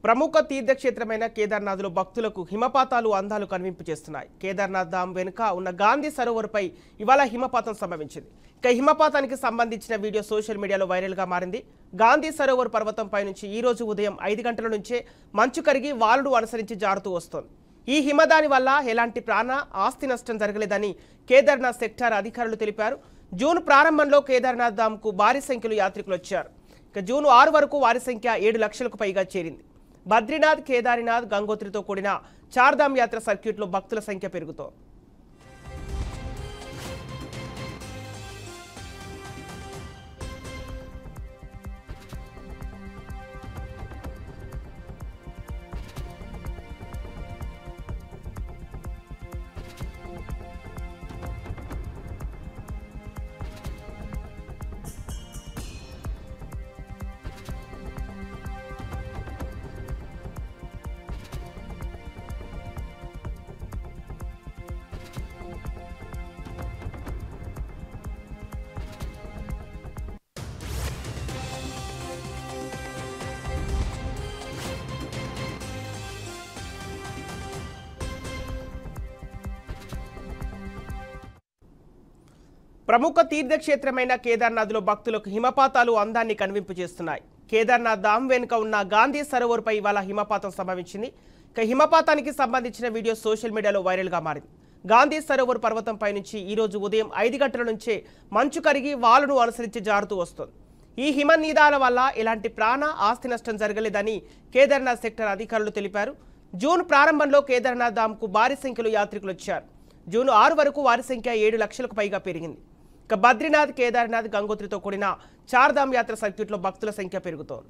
ప్రముఖ తీర్థక్షేత్రమైన కేదార్నాథ్లో భక్తులకు హిమపాతాలు అందాలు కనిపింపు చేస్తున్నాయి. కేదార్నాథ్ ధామ్ వెనుక ఉన్న గాంధీ సరోవర్పై ఇవాళ హిమపాతం సంభవించింది. ఇక హిమపాతానికి సంబంధించిన వీడియో సోషల్ మీడియాలో వైరల్గా మారింది. గాంధీ సరోవర్ పర్వతంపై నుంచి ఈ రోజు ఉదయం 5 గంటల నుంచే మంచు కరిగి వాలుడు అనుసరించి జారుతూ వస్తోంది. ఈ హిమదాని వల్ల ఎలాంటి ప్రాణ ఆస్తి నష్టం జరగలేదని కేదార్నాథ్ సెక్టార్ అధికారులు తెలిపారు. జూన్ ప్రారంభంలో కేదార్నాథ్ ధామ్కు భారీ సంఖ్యలో యాత్రికులు వచ్చారు. ఇక జూన్ 6 వరకు వారి సంఖ్య 7 లక్షలకు పైగా చేరింది. బద్రీనాథ్, కేదార్నాథ్, గంగోత్రితో కూడిన చార్ధామ్ యాత్ర సర్క్యూట్లో భక్తుల సంఖ్య పెరుగుతోంది. ప్రముఖ తీర్థక్షేత్రమైన కేదార్నాథ్లో భక్తులకు హిమపాతాలు అందాన్ని కనువింపు చేస్తున్నాయి. కేదార్నాథ్ ధామ్ వెనుక ఉన్న గాంధీ సరోవర్పై ఇవాళ హిమపాతం సంభవించింది. ఇక హిమపాతానికి సంబంధించిన వీడియో సోషల్ మీడియాలో వైరల్గా మారింది. గాంధీ సరోవర్ పర్వతంపై నుంచి ఈ రోజు ఉదయం 5 గంటల నుంచే మంచు కరిగి వాలును అనుసరించి జారుతూ వస్తోంది. ఈ హిమనీదాల వల్ల ఎలాంటి ప్రాణ ఆస్తి నష్టం జరగలేదని కేదార్నాథ్ సెక్టార్ అధికారులు తెలిపారు. జూన్ ప్రారంభంలో కేదార్నాథ్ ధామ్కు భారీ సంఖ్యలో యాత్రికులు వచ్చారు. జూన్ 6 వరకు వారి సంఖ్య 7 లక్షలకు పైగా పెరిగింది. ఇక బద్రీనాథ్, కేదార్నాథ్, గంగోత్రితో కూడిన చార్ధామ్ యాత్ర సర్క్యూట్లో భక్తుల సంఖ్య పెరుగుతోంది.